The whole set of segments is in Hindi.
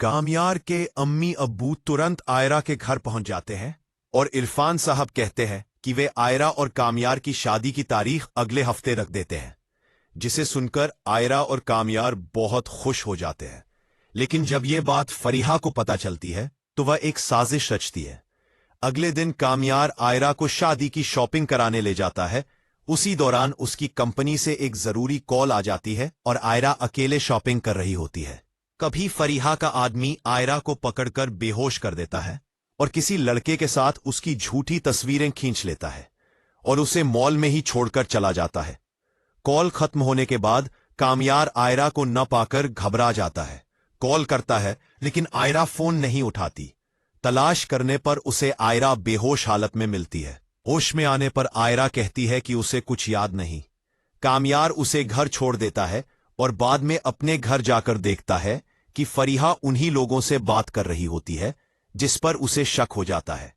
कामयार के अम्मी अब्बू तुरंत आयरा के घर पहुंच जाते हैं और इरफान साहब कहते हैं कि वे आयरा और कामयार की शादी की तारीख अगले हफ्ते रख देते हैं, जिसे सुनकर आयरा और कामयार बहुत खुश हो जाते हैं। लेकिन जब यह बात फरीहा को पता चलती है तो वह एक साजिश रचती है। अगले दिन कामयार आयरा को शादी की शॉपिंग कराने ले जाता है। उसी दौरान उसकी कंपनी से एक जरूरी कॉल आ जाती है और आयरा अकेले शॉपिंग कर रही होती है। कभी फरीहा का आदमी आयरा को पकड़कर बेहोश कर देता है और किसी लड़के के साथ उसकी झूठी तस्वीरें खींच लेता है और उसे मॉल में ही छोड़कर चला जाता है। कॉल खत्म होने के बाद कामयार आयरा को न पाकर घबरा जाता है। कॉल करता है लेकिन आयरा फोन नहीं उठाती। तलाश करने पर उसे आयरा बेहोश हालत में मिलती है। होश में आने पर आयरा कहती है कि उसे कुछ याद नहीं। कामयार उसे घर छोड़ देता है और बाद में अपने घर जाकर देखता है कि फरीहा उन्हीं लोगों से बात कर रही होती है जिस पर उसे शक हो जाता है।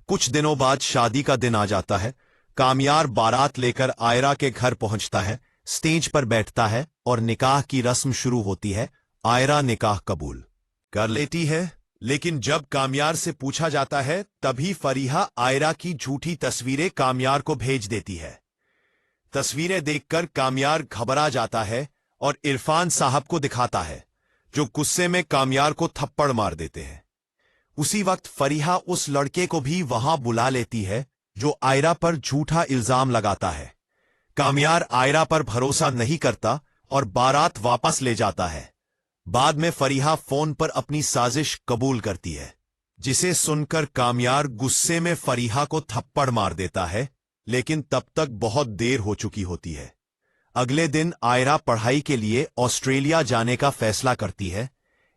कुछ दिनों बाद शादी का दिन आ जाता है। कामयार बारात लेकर आयरा के घर पहुंचता है, स्टेज पर बैठता है और निकाह की रस्म शुरू होती है। आयरा निकाह कबूल कर लेती है, लेकिन जब कामयार से पूछा जाता है तभी फरीहा आयरा की झूठी तस्वीरें कामयार को भेज देती है। तस्वीरें देखकर कामयार घबरा जाता है और इरफान साहब को दिखाता है, जो गुस्से में कामयार को थप्पड़ मार देते हैं। उसी वक्त फरीहा उस लड़के को भी वहां बुला लेती है जो आयरा पर झूठा इल्जाम लगाता है। कामयार आयरा पर भरोसा नहीं करता और बारात वापस ले जाता है। बाद में फरीहा फोन पर अपनी साजिश कबूल करती है, जिसे सुनकर कामयार गुस्से में फरीहा को थप्पड़ मार देता है, लेकिन तब तक बहुत देर हो चुकी होती है। अगले दिन आयरा पढ़ाई के लिए ऑस्ट्रेलिया जाने का फैसला करती है।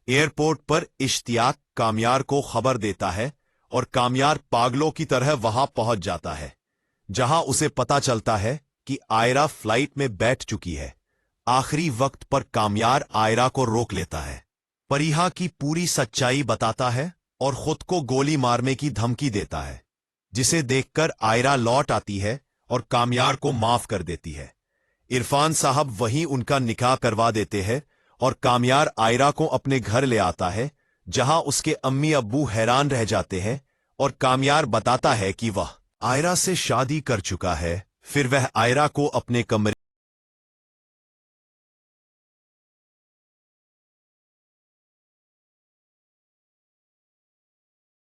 एयरपोर्ट पर इश्तियाक कामयार को खबर देता है और कामयार पागलों की तरह वहां पहुंच जाता है, जहां उसे पता चलता है कि आयरा फ्लाइट में बैठ चुकी है। आखिरी वक्त पर कामयार आयरा को रोक लेता है, फरीहा की पूरी सच्चाई बताता है और खुद को गोली मारने की धमकी देता है, जिसे देखकर आयरा लौट आती है और कामयार को माफ कर देती है। इरफान साहब वहीं उनका निकाह करवा देते हैं और कामयार आयरा को अपने घर ले आता है, जहां उसके अम्मी अब्बू हैरान रह जाते हैं और कामयार बताता है कि वह आयरा से शादी कर चुका है। फिर वह आयरा को अपने कमरे